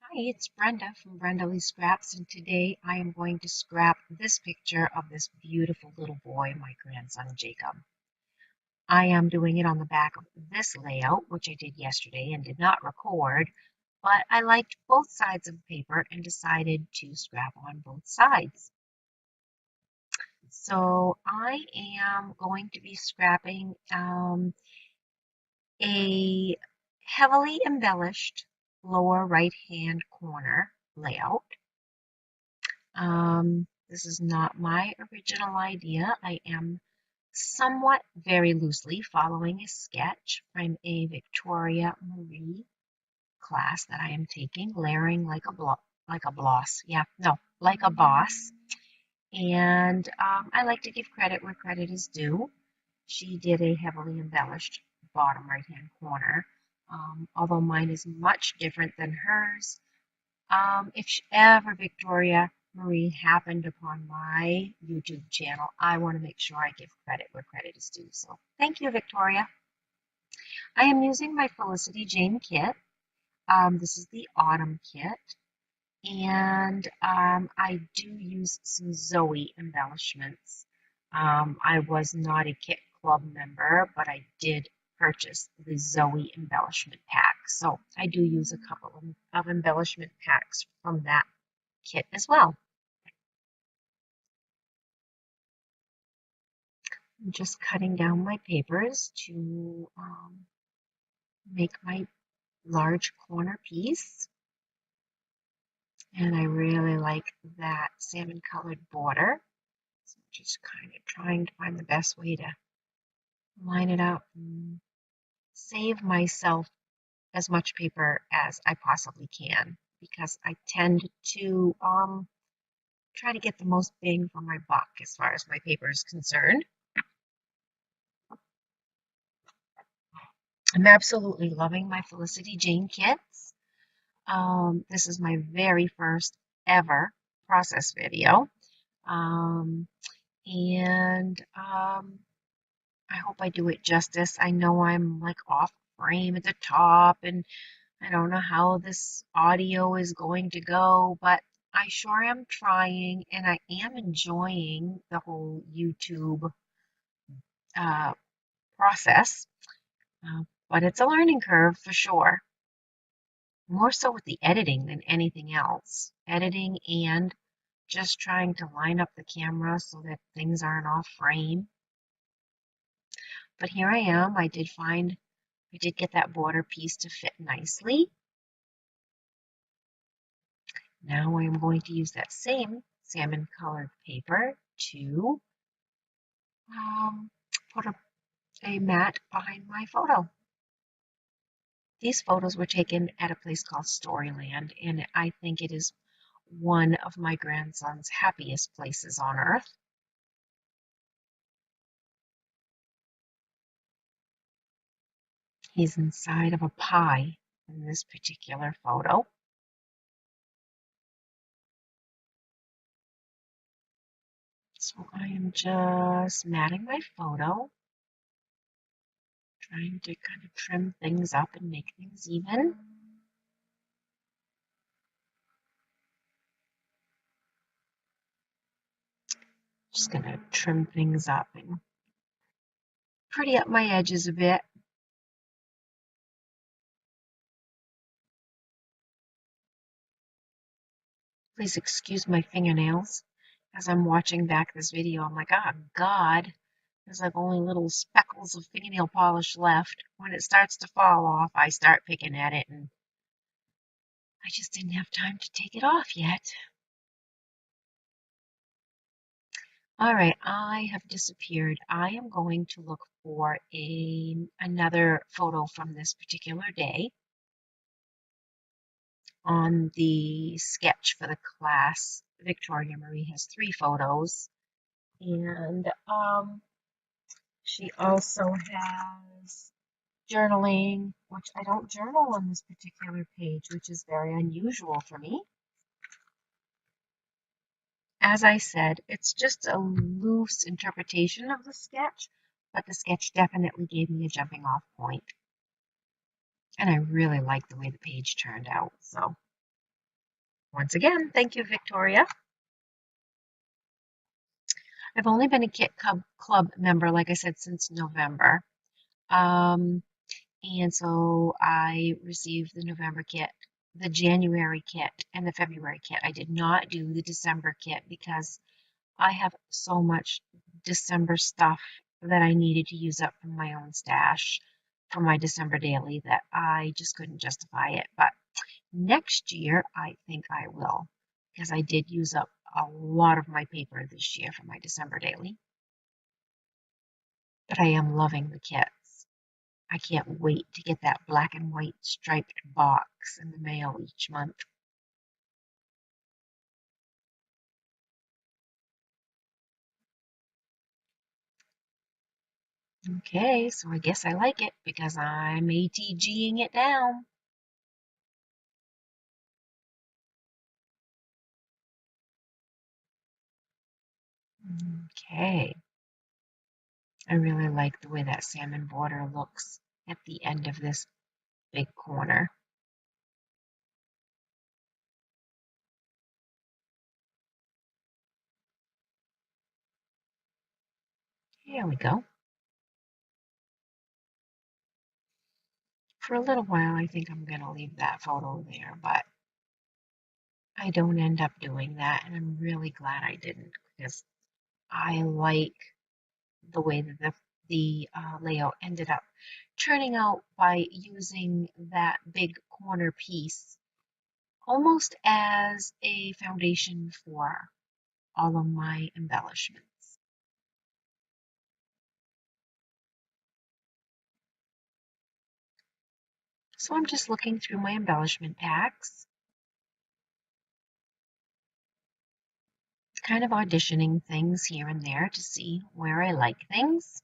Hi, it's Brenda from Brenda Lee Scraps, and today I am going to scrap this picture of this beautiful little boy, my grandson Jacob. I am doing it on the back of this layout, which I did yesterday and did not record, but I liked both sides of the paper and decided to scrap on both sides. So I am going to be scrapping a heavily embellished lower right-hand corner layout. This is not my original idea. I am somewhat very loosely following a sketch from a Victoria Marie class that I am taking, layering like a bloss. Yeah, no, like a boss. And I like to give credit where credit is due. She did a heavily embellished bottom right-hand corner, although mine is much different than hers. If ever Victoria Marie happened upon my YouTube channel, I want to make sure I give credit where credit is due. So thank you, Victoria. I am using my Felicity Jane kit. This is the autumn kit. And I do use some Zoe embellishments. I was not a Kit Club member, but I did purchase the Zoe embellishment pack. So I do use a couple of embellishment packs from that kit as well. I'm just cutting down my papers to make my large corner piece. And I really like that salmon colored border. So I'm just kind of trying to find the best way to line it up and save myself as much paper as I possibly can because I tend to try to get the most bang for my buck as far as my paper is concerned. I'm absolutely loving my Felicity Jane kits. This is my very first ever process video. Um, and I hope I do it justice. I know I'm like off frame at the top and I don't know how this audio is going to go, but I sure am trying and I am enjoying the whole YouTube uh, process. But it's a learning curve for sure. More so with the editing than anything else. Editing and just trying to line up the camera so that things aren't off frame. But here I am. I did get that border piece to fit nicely. Now I am going to use that same salmon colored paper to put a mat behind my photo. These photos were taken at a place called Storyland, and I think it is one of my grandson's happiest places on earth. He's inside of a pie in this particular photo. So I am just matting my photo, trying to kind of trim things up and make things even. Just gonna trim things up and pretty up my edges a bit. Please excuse my fingernails. As I'm watching back this video, I'm like, oh God, there's like only little speckles of fingernail polish left. When it starts to fall off, I start picking at it, and I just didn't have time to take it off yet. All right, I have disappeared. I am going to look for another photo from this particular day. On the sketch for the class, Victoria Marie has 3 photos, and she also has journaling, which I don't journal on this particular page, which is very unusual for me. As I said, it's just a loose interpretation of the sketch, but the sketch definitely gave me a jumping off point. And I really like the way the page turned out. So Once again, thank you, Victoria. I've only been a Kit Club member, like I said, since November. Um, and so I received the November kit, the January kit, and the February kit. I did not do the December kit because I have so much December stuff that I needed to use up from my own stash for my December daily that I just couldn't justify it. But next year, I think I will because I did use up a lot of my paper this year for my December daily. But I am loving the kits. I can't wait to get that black and white striped box in the mail each month. Okay, so I guess I like it because I'm ATGing it down. Okay, I really like the way that salmon border looks at the end of this big corner. Here we go. For a little while, I think I'm going to leave that photo there, but I don't end up doing that, and I'm really glad I didn't because I like the way that the layout ended up turning out by using that big corner piece almost as a foundation for all of my embellishments. So I'm just looking through my embellishment packs, kind of auditioning things here and there to see where I like things.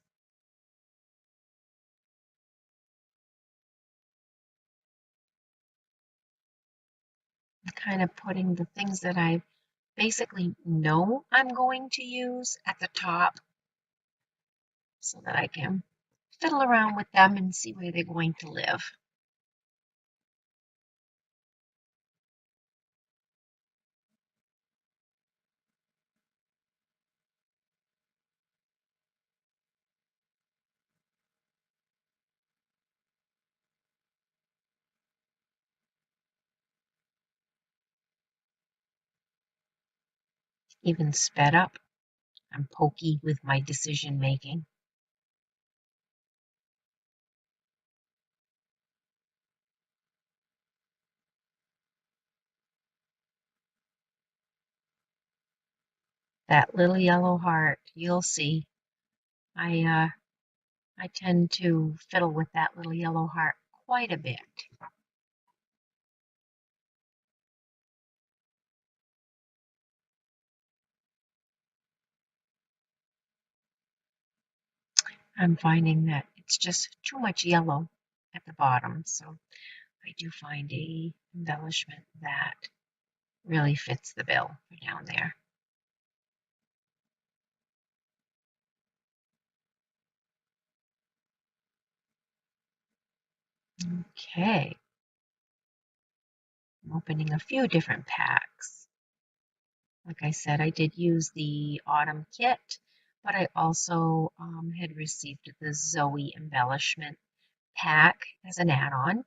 Kind of putting the things that I basically know I'm going to use at the top so that I can fiddle around with them and see where they're going to live. Even sped up. I'm pokey with my decision making. That little yellow heart, you'll see. I tend to fiddle with that little yellow heart quite a bit. I'm finding that it's just too much yellow at the bottom, so I do find a embellishment that really fits the bill for down there. Okay, I'm opening a few different packs. Like I said, I did use the autumn kit, but I also had received the Zoe embellishment pack as an add-on,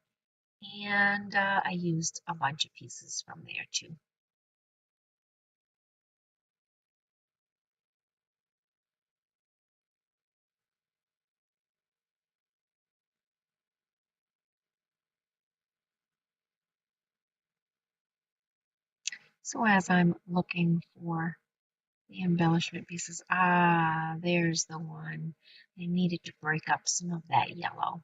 and I used a bunch of pieces from there too. So as I'm looking for the embellishment pieces, there's the one. I needed to break up some of that yellow.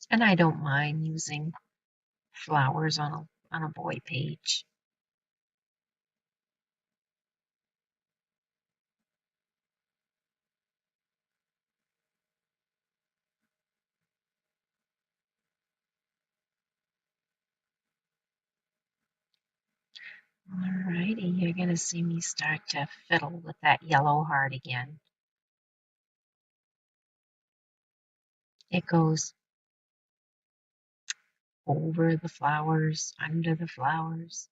And I don't mind using flowers on a boy page. Alrighty, you're gonna see me start to fiddle with that yellow heart again. It goes over the flowers, under the flowers.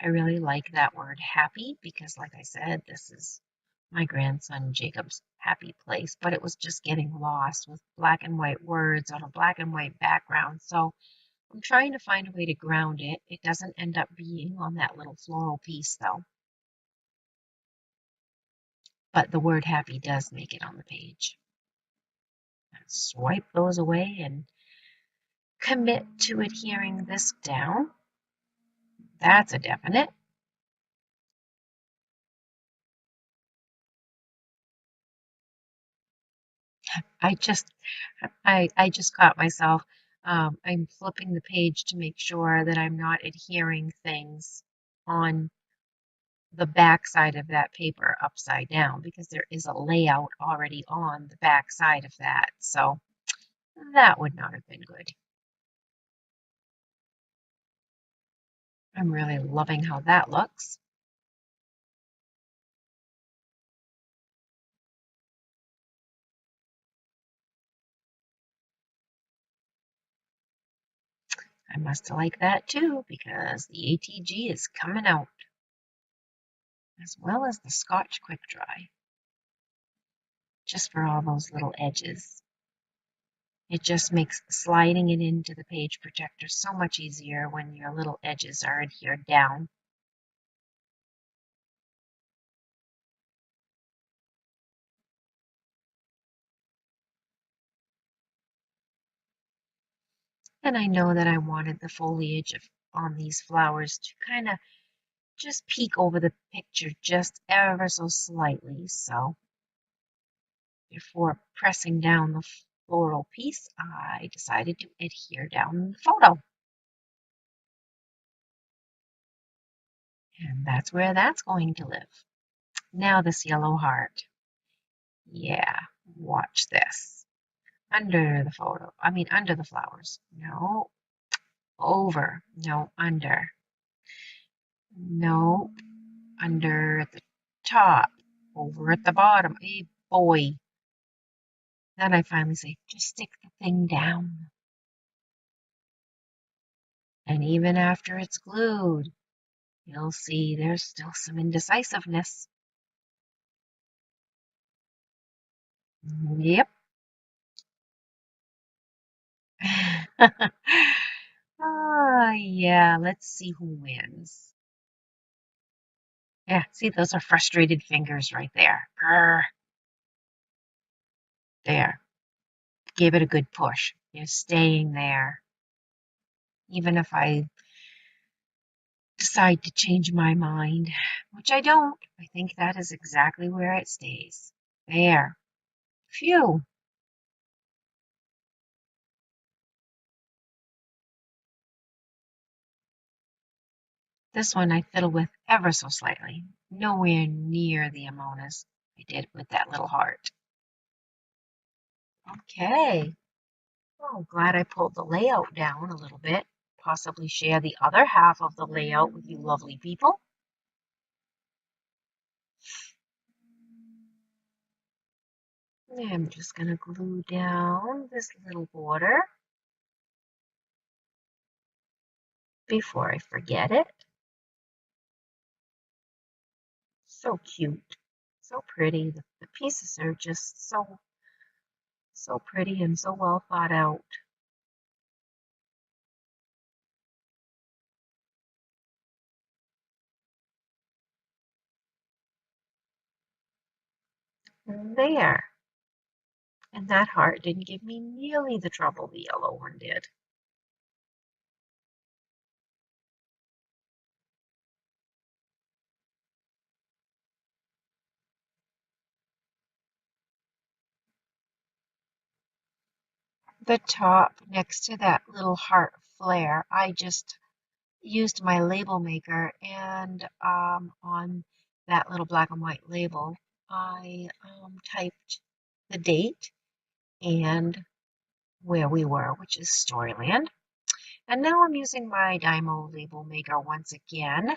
I really like that word happy because, like I said, this is my grandson Jacob's happy place, but it was just getting lost with black and white words on a black and white background. So I'm trying to find a way to ground it. It doesn't end up being on that little floral piece though, but the word happy does make it on the page. Swipe those away and commit to adhering this down. That's a definite. I just I just caught myself. I'm flipping the page to make sure that I'm not adhering things on the back side of that paper upside down because there is a layout already on the back side of that. So that would not have been good. I'm really loving how that looks. I must like that too because the ATG is coming out as well as the Scotch Quick Dry just for all those little edges. It just makes sliding it into the page protector so much easier when your little edges are adhered down. And I know that I wanted the foliage on these flowers to kind of just peek over the picture just ever so slightly. So before pressing down the floral piece, I decided to adhere down the photo. And that's where that's going to live. Now this yellow heart. Yeah, watch this. Under the photo. I mean, under the flowers. No, over. No, under. No, under at the top. Over at the bottom. Hey, boy. Then I finally say, just stick the thing down. And even after it's glued, you'll see there's still some indecisiveness. Yep. Yeah, let's see who wins. Yeah, see, those are frustrated fingers right there. Grr, there. Give it a good push. You're staying there. Even if I decide to change my mind, which I don't, I think that is exactly where it stays. There. Phew. This one I fiddle with ever so slightly. Nowhere near the amount as I did with that little heart. Okay. Oh, glad I pulled the layout down a little bit. Possibly share the other half of the layout with you lovely people. I'm just going to glue down this little border before I forget it. So cute, so pretty. The pieces are just so pretty and so well thought out. There. And that heart didn't give me nearly the trouble the yellow one did. The top next to that little heart flare, I just used my label maker and on that little black and white label, I typed the date and where we were, which is Storyland. And now I'm using my Dymo label maker once again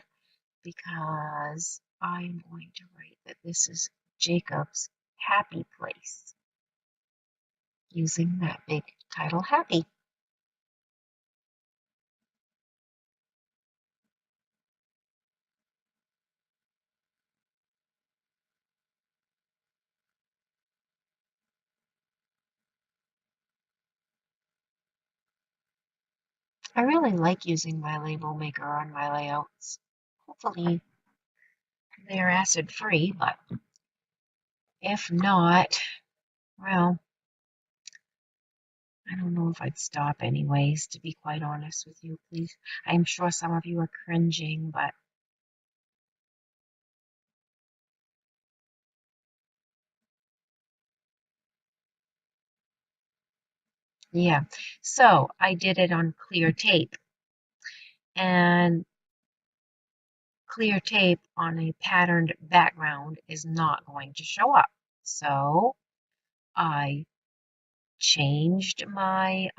because I'm going to write that this is Jacob's happy place using that big title happy. I really like using my label maker on my layouts. Hopefully they're acid free, but if not, well, I don't know if I'd stop anyways, to be quite honest with you, please. I'm sure some of you are cringing, but yeah. So I did it on clear tape, and clear tape on a patterned background is not going to show up. So I changed my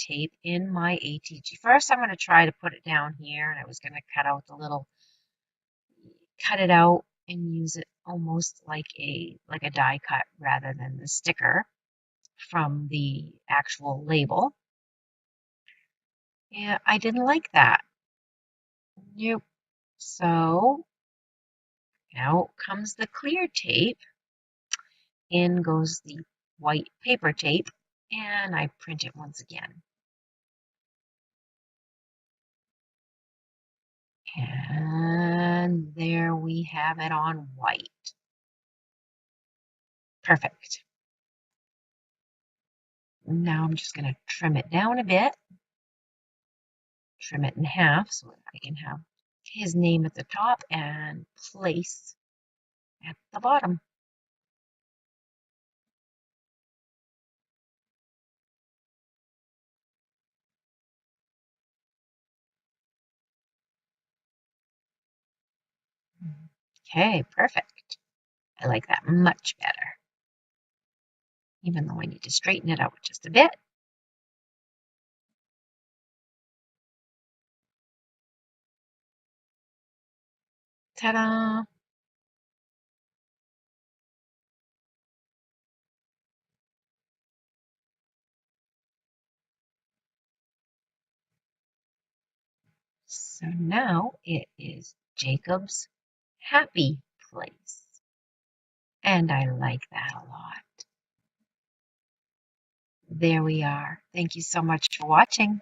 tape in my ATG. First, I'm going to try to put it down here, and I was going to cut it out and use it almost like a die cut rather than the sticker from the actual label. Yeah, I didn't like that. Nope. So out comes the clear tape. In goes the white paper tape, and I print it once again. And there we have it on white. Perfect. Now I'm just going to trim it down a bit, trim it in half so that I can have his name at the top and place at the bottom. Okay, perfect. I like that much better, even though I need to straighten it out just a bit. Ta-da! So now it is Jacob's happy place. And I like that a lot. There we are. Thank you so much for watching.